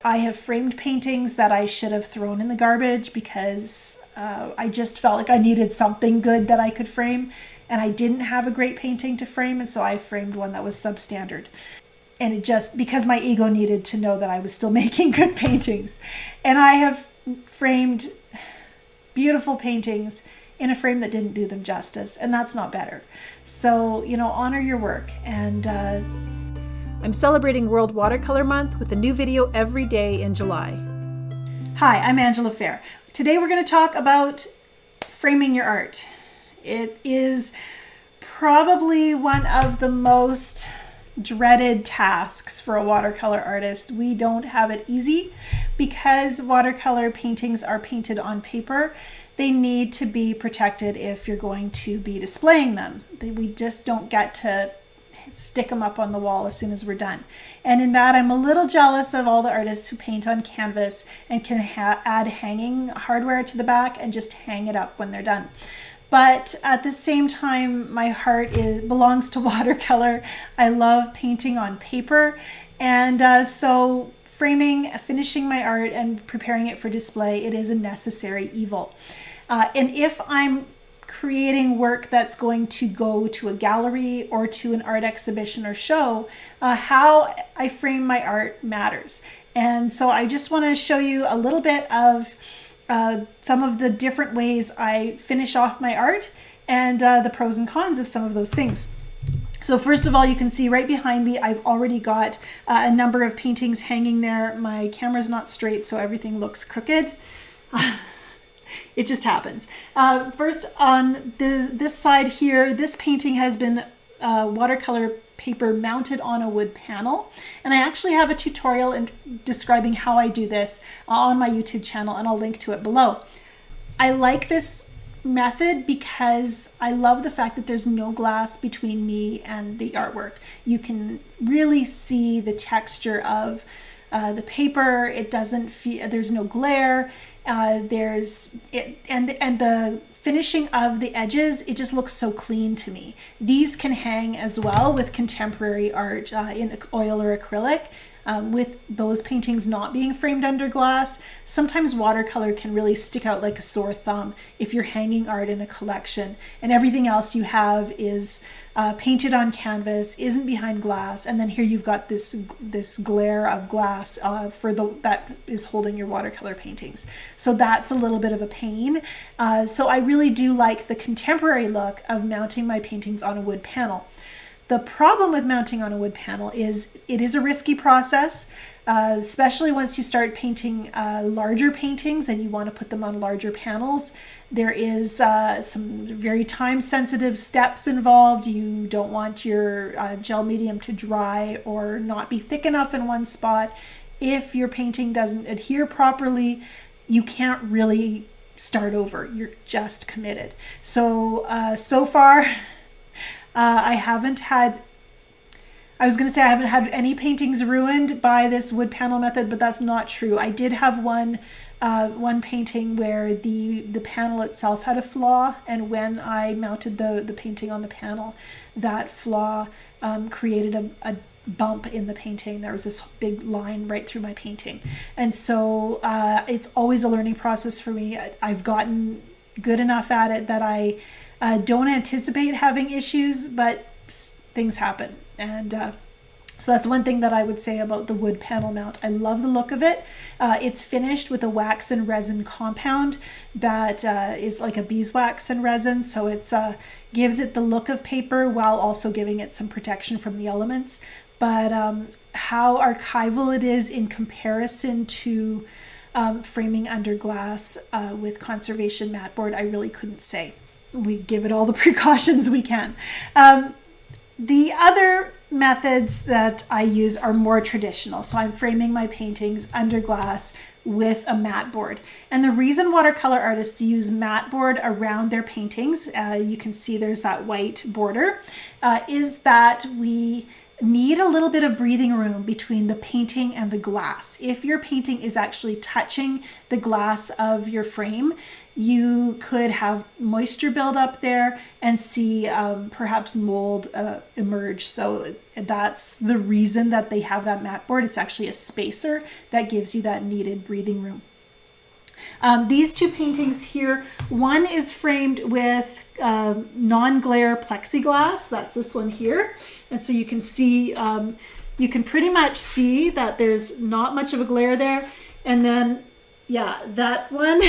I have framed paintings that I should have thrown in the garbage because I just felt like I needed something good that I could frame, and I didn't have a great painting to frame, and so I framed one that was substandard. And it just, because my ego needed to know that I was still making good paintings. And I have framed beautiful paintings in a frame that didn't do them justice, and that's not better. So, honor your work. And I'm celebrating World Watercolor Month with a new video every day in July. Hi, I'm Angela Fair. Today we're going to talk about framing your art. It is probably one of the most dreaded tasks for a watercolor artist. We don't have it easy because watercolor paintings are painted on paper. They need to be protected if you're going to be displaying them. We just don't get to stick them up on the wall as soon as we're done. And in that, I'm a little jealous of all the artists who paint on canvas and can add hanging hardware to the back and just hang it up when they're done. But at the same time, my heart belongs to watercolor. I love painting on paper. And so framing, finishing my art, and preparing it for display, it is a necessary evil. And if I'm creating work that's going to go to a gallery or to an art exhibition or show, how I frame my art matters. And so I just want to show you a little bit of some of the different ways I finish off my art and the pros and cons of some of those things. So first of all, you can see right behind me, I've already got a number of paintings hanging there. My camera's not straight, so everything looks crooked. It just happens. First, on this side here, this painting has been watercolor paper mounted on a wood panel. And I actually have a tutorial describing how I do this on my YouTube channel, and I'll link to it below. I like this method because I love the fact that there's no glass between me and the artwork. You can really see the texture of the paper. It doesn't feel, there's no glare. And the finishing of the edges, it just looks so clean to me. These can hang as well with contemporary art in oil or acrylic. With those paintings not being framed under glass, sometimes watercolor can really stick out like a sore thumb if you're hanging art in a collection and everything else you have is painted on canvas, isn't behind glass, and then here you've got this glare of glass that is holding your watercolor paintings. So that's a little bit of a pain. So I really do like the contemporary look of mounting my paintings on a wood panel. The problem with mounting on a wood panel is it is a risky process, especially once you start painting larger paintings and you want to put them on larger panels. There is some very time-sensitive steps involved. You don't want your gel medium to dry or not be thick enough in one spot. If your painting doesn't adhere properly, you can't really start over. You're just committed. So, so far, I haven't had any paintings ruined by this wood panel method, but that's not true. I did have one painting where the panel itself had a flaw, and when I mounted the painting on the panel, that flaw created a bump in the painting. There was this big line right through my painting. And so it's always a learning process for me. I've gotten good enough at it that I don't anticipate having issues, but things happen. And so that's one thing that I would say about the wood panel mount. I love the look of it. It's finished with a wax and resin compound that is like a beeswax and resin. So it gives it the look of paper while also giving it some protection from the elements. But how archival it is in comparison to framing under glass with conservation mat board, I really couldn't say. We give it all the precautions we can. The other methods that I use are more traditional. So I'm framing my paintings under glass with a mat board. And the reason watercolor artists use mat board around their paintings, you can see there's that white border, is that we need a little bit of breathing room between the painting and the glass. If your painting is actually touching the glass of your frame, you could have moisture build up there and see perhaps mold emerge. So that's the reason that they have that mat board. It's actually a spacer that gives you that needed breathing room. These two paintings here, one is framed with non-glare plexiglass. That's this one here. And so you can see, you can pretty much see that there's not much of a glare there. And then, yeah, that one,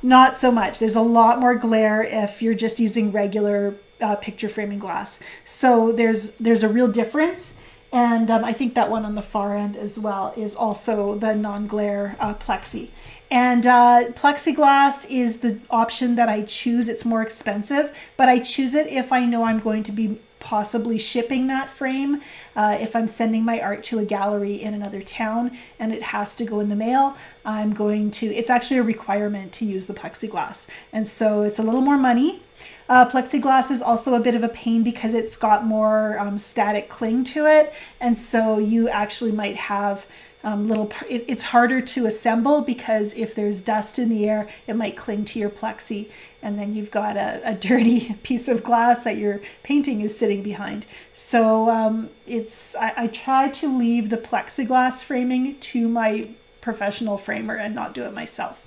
not so much. There's a lot more glare if you're just using regular picture framing glass. So there's a real difference. And I think that one on the far end as well is also the non-glare plexi. And plexiglass is the option that I choose. It's more expensive, but I choose it if I know I'm going to be possibly shipping that frame. If I'm sending my art to a gallery in another town and it has to go in the mail, it's actually a requirement to use the plexiglass. And so it's a little more money. Plexiglass is also a bit of a pain because it's got more static cling to it. And so you actually might have it's harder to assemble because if there's dust in the air, it might cling to your plexi, and then you've got a dirty piece of glass that your painting is sitting behind. So I try to leave the plexiglass framing to my professional framer and not do it myself.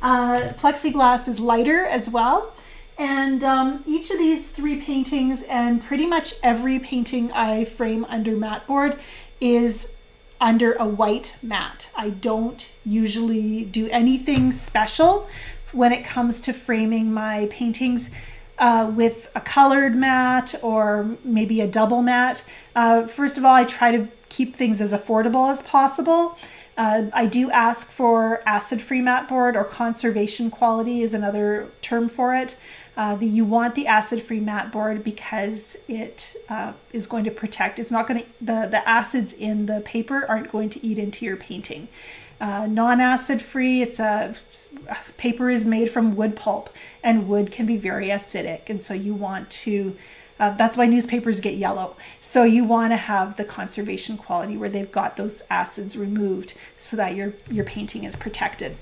Plexiglass is lighter as well. And each of these three paintings and pretty much every painting I frame under mat board is under a white mat. I don't usually do anything special when it comes to framing my paintings with a colored mat or maybe a double mat. First of all, I try to keep things as affordable as possible. I do ask for acid-free mat board, or conservation quality is another term for it. You want the acid-free mat board because it is going to protect. It's not going to, the acids in the paper aren't going to eat into your painting. Non-acid free, paper is made from wood pulp, and wood can be very acidic. And so you want to, that's why newspapers get yellow. So you want to have the conservation quality where they've got those acids removed so that your painting is protected.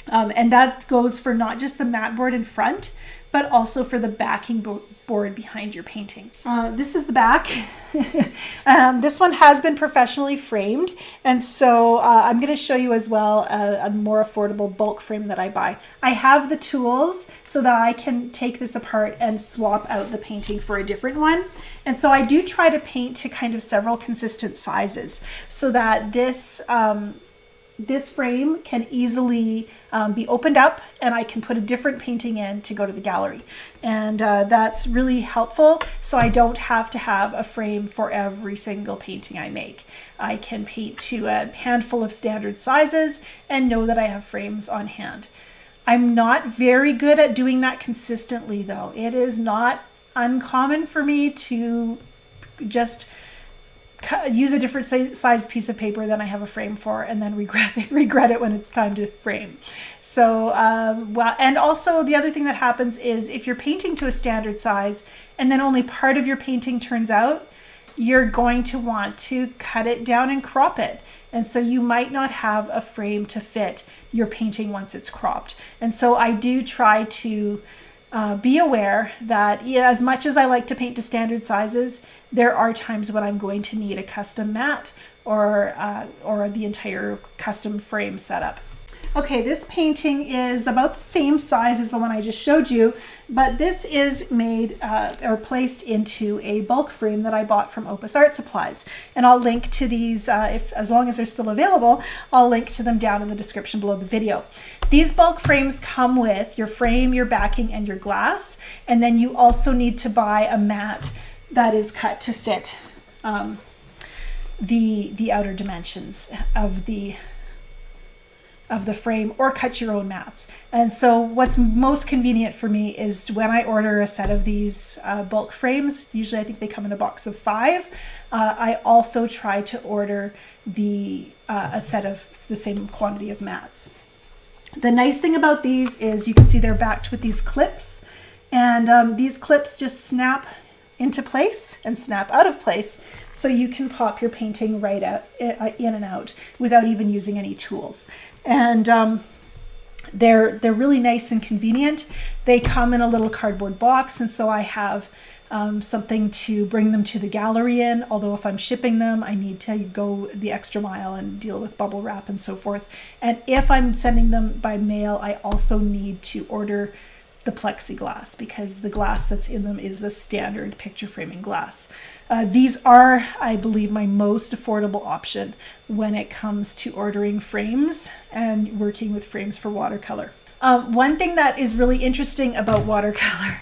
And that goes for not just the mat board in front, but also for the backing board behind your painting. This is the back. This one has been professionally framed, and so I'm going to show you as well a more affordable bulk frame that I buy. I have the tools so that I can take this apart and swap out the painting for a different one. And so I do try to paint to kind of several consistent sizes so that this frame can easily be opened up and I can put a different painting in to go to the gallery. And that's really helpful, so I don't have to have a frame for every single painting I make. I can paint to a handful of standard sizes and know that I have frames on hand. I'm not very good at doing that consistently though. It is not uncommon for me to just use a different size piece of paper than I have a frame for, and then regret it when it's time to frame. So, and also the other thing that happens is if you're painting to a standard size and then only part of your painting turns out, you're going to want to cut it down and crop it. And so you might not have a frame to fit your painting once it's cropped. And so I do try to be aware that as much as I like to paint to standard sizes, there are times when I'm going to need a custom mat or the entire custom frame setup. Okay, this painting is about the same size as the one I just showed you, but this is made or placed into a bulk frame that I bought from Opus Art Supplies. And I'll link to these, as long as they're still available, I'll link to them down in the description below the video. These bulk frames come with your frame, your backing, and your glass. And then you also need to buy a mat that is cut to fit the outer dimensions of the frame, or cut your own mats. And so what's most convenient for me is when I order a set of these bulk frames, usually I think they come in a box of 5, I also try to order a set of the same quantity of mats. The nice thing about these is you can see they're backed with these clips, and these clips just snap into place and snap out of place, so you can pop your painting right out, in and out, without even using any tools. And they're really nice and convenient. They come in a little cardboard box, and so I have something to bring them to the gallery in. Although if I'm shipping them, I need to go the extra mile and deal with bubble wrap and so forth. And if I'm sending them by mail, I also need to order the plexiglass, because the glass that's in them is a standard picture framing glass. These are, I believe, my most affordable option when it comes to ordering frames and working with frames for watercolor. One thing that is really interesting about watercolor,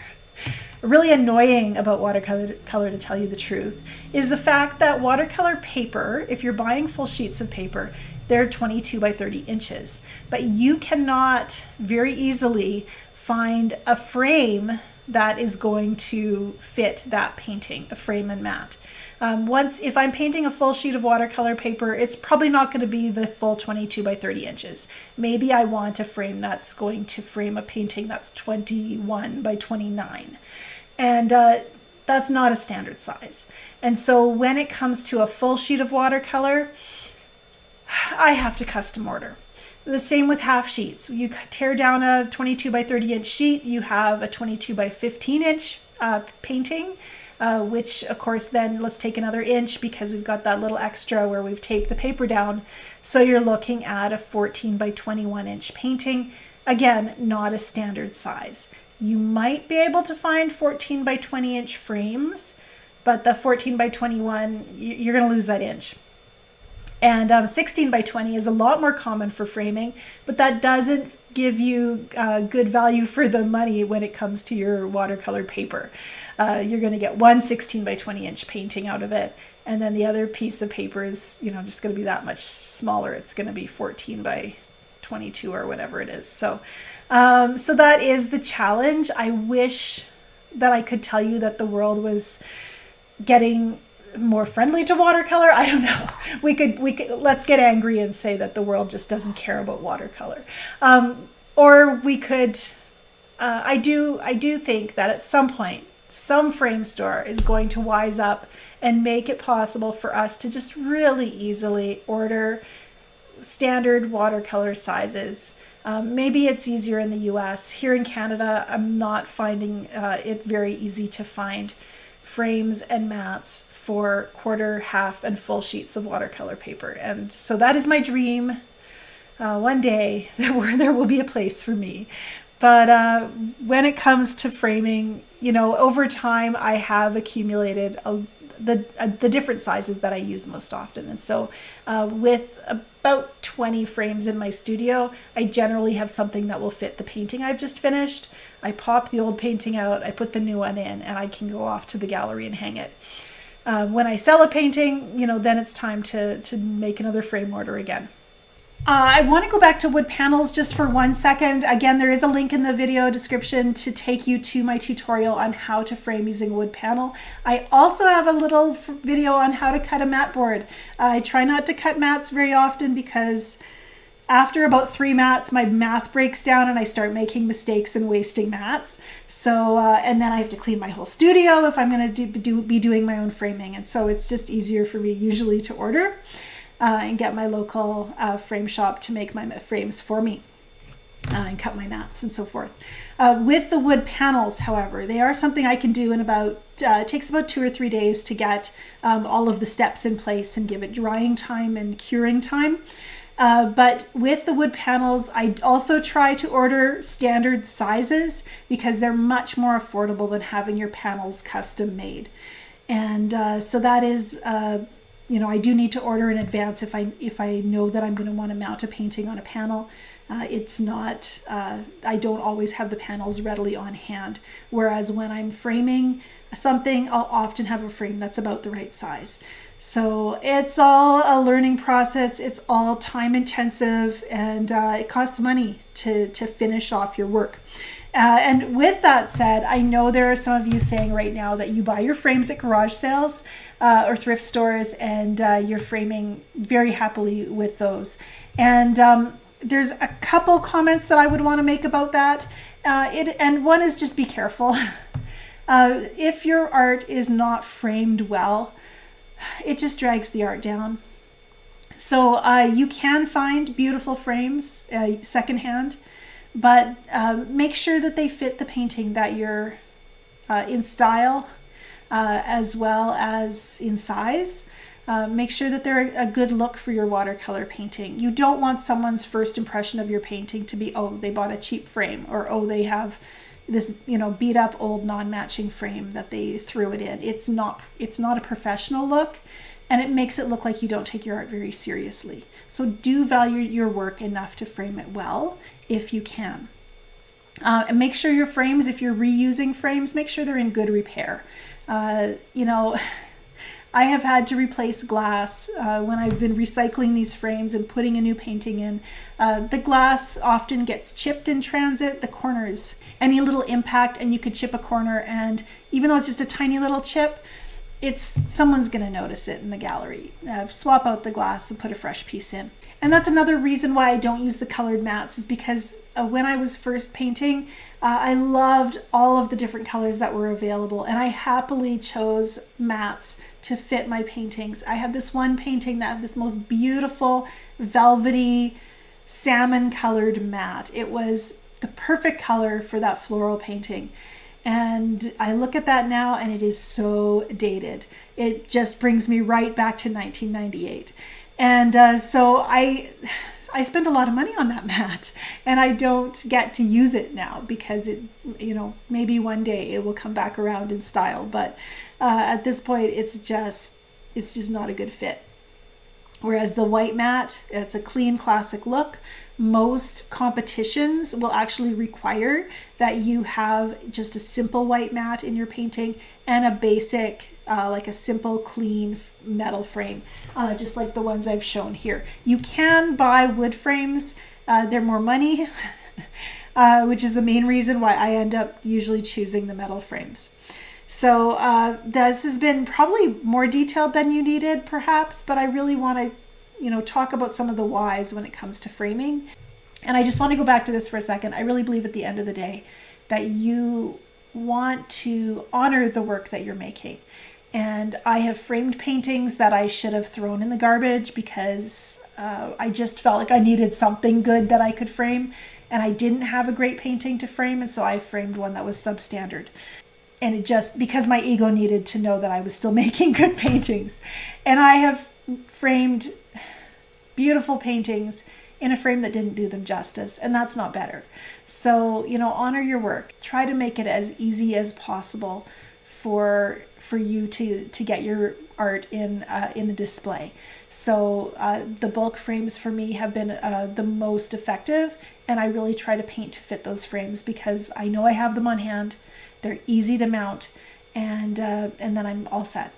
really annoying about watercolor to tell you the truth, is the fact that watercolor paper, if you're buying full sheets of paper, they're 22 by 30 inches, but you cannot very easily find a frame that is going to fit that painting, a frame and mat. If I'm painting a full sheet of watercolor paper, it's probably not going to be the full 22 by 30 inches. Maybe I want a frame that's going to frame a painting that's 21 by 29. And that's not a standard size. And so when it comes to a full sheet of watercolor, I have to custom order. The same with half sheets. You tear down a 22 by 30 inch sheet, you have a 22 by 15 inch painting, which of course then let's take another inch because we've got that little extra where we've taped the paper down. So you're looking at a 14 by 21 inch painting. Again, not a standard size. You might be able to find 14 by 20 inch frames, but the 14 by 21, you're going to lose that inch. And 16 by 20 is a lot more common for framing, but that doesn't give you good value for the money when it comes to your watercolor paper. You're going to get one 16 by 20 inch painting out of it, and then the other piece of paper is, just going to be that much smaller. It's going to be 14 by 22 or whatever it is. So that is the challenge. I wish that I could tell you that the world was getting more friendly to watercolor. I don't know. We could let's get angry and say that the world just doesn't care about watercolor. Or we could I do think that at some point some frame store is going to wise up and make it possible for us to just really easily order standard watercolor sizes. Maybe it's easier in the US. Here in Canada, I'm not finding it very easy to find frames and mats for quarter, half, and full sheets of watercolor paper. And so that is my dream. One day there will be a place for me. But when it comes to framing, over time I have accumulated the different sizes that I use most often. And so with about 20 frames in my studio, I generally have something that will fit the painting I've just finished. I pop the old painting out, I put the new one in, and I can go off to the gallery and hang it. When I sell a painting, then it's time to make another frame order again. I want to go back to wood panels just for 1 second. Again, there is a link in the video description to take you to my tutorial on how to frame using wood panel. I also have a little video on how to cut a mat board. I try not to cut mats very often because after about 3 mats, my math breaks down and I start making mistakes and wasting mats. So, and then I have to clean my whole studio if I'm going to be doing my own framing. And so it's just easier for me usually to order and get my local frame shop to make my frames for me and cut my mats and so forth. With the wood panels, however, they are something I can do in about, it takes about 2 or 3 days to get all of the steps in place and give it drying time and curing time. But with the wood panels, I also try to order standard sizes because they're much more affordable than having your panels custom made. And so that is, I do need to order in advance if I know that I'm going to want to mount a painting on a panel. It's not, I don't always have the panels readily on hand. Whereas when I'm framing something, I'll often have a frame that's about the right size. So it's all a learning process. It's all time intensive, and it costs money to finish off your work. And with that said, I know there are some of you saying right now that you buy your frames at garage sales or thrift stores, and you're framing very happily with those. And there's a couple comments that I would want to make about that. And one is just be careful. If your art is not framed well, it just drags the art down. So you can find beautiful frames secondhand, but make sure that they fit the painting that you're in style as well as in size. Make sure that they're a good look for your watercolor painting. You don't want someone's first impression of your painting to be, oh, they bought a cheap frame, or oh, they have this, beat up old non-matching frame that they threw it in. It's not a professional look, and it makes it look like you don't take your art very seriously. So do value your work enough to frame it well if you can. And make sure your frames, if you're reusing frames, make sure they're in good repair. I have had to replace glass when I've been recycling these frames and putting a new painting in. The glass often gets chipped in transit, the corners, any little impact, and you could chip a corner, and even though it's just a tiny little chip, someone's going to notice it in the gallery. Swap out the glass and put a fresh piece in. And that's another reason why I don't use the colored mats, is because when I was first painting, I loved all of the different colors that were available, and I happily chose mats to fit my paintings. I had this one painting that had this most beautiful velvety salmon colored mat. It was the perfect color for that floral painting. And I look at that now and it is so dated. It just brings me right back to 1998. And so I spent a lot of money on that mat, and I don't get to use it now because maybe one day it will come back around in style. But at this point, it's just not a good fit. Whereas the white mat, it's a clean, classic look. Most competitions will actually require that you have just a simple white mat in your painting and a basic, like a simple, clean metal frame, just like the ones I've shown here. You can buy wood frames. They're more money, which is the main reason why I end up usually choosing the metal frames. So this has been probably more detailed than you needed, perhaps, but I really want to, talk about some of the whys when it comes to framing. And I just want to go back to this for a second. I really believe at the end of the day that you want to honor the work that you're making. And I have framed paintings that I should have thrown in the garbage because I just felt like I needed something good that I could frame, and I didn't have a great painting to frame, and so I framed one that was substandard. And it just, because my ego needed to know that I was still making good paintings. And I have framed beautiful paintings in a frame that didn't do them justice, and that's not better. So, honor your work. Try to make it as easy as possible for you to get your art in a display. So the bulk frames for me have been the most effective, and I really try to paint to fit those frames because I know I have them on hand. They're easy to mount, and then I'm all set.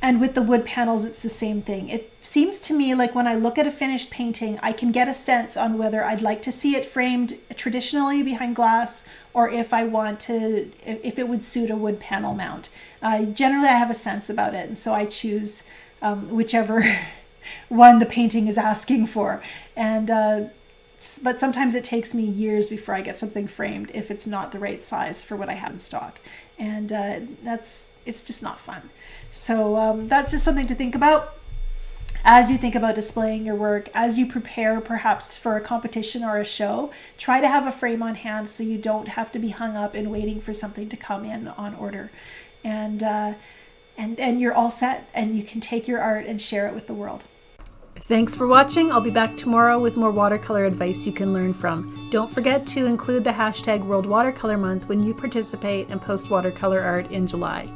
And with the wood panels, it's the same thing. It seems to me like when I look at a finished painting, I can get a sense on whether I'd like to see it framed traditionally behind glass, or if it would suit a wood panel mount. Generally, I have a sense about it, and so I choose whichever one the painting is asking for. But sometimes it takes me years before I get something framed if it's not the right size for what I have in stock. And it's just not fun. So that's just something to think about as you think about displaying your work. As you prepare perhaps for a competition or a show, try to have a frame on hand so you don't have to be hung up and waiting for something to come in on order. And you're all set, and you can take your art and share it with the world. Thanks for watching. I'll be back tomorrow with more watercolor advice you can learn from. Don't forget to include the hashtag World Watercolor Month when you participate and post watercolor art in July.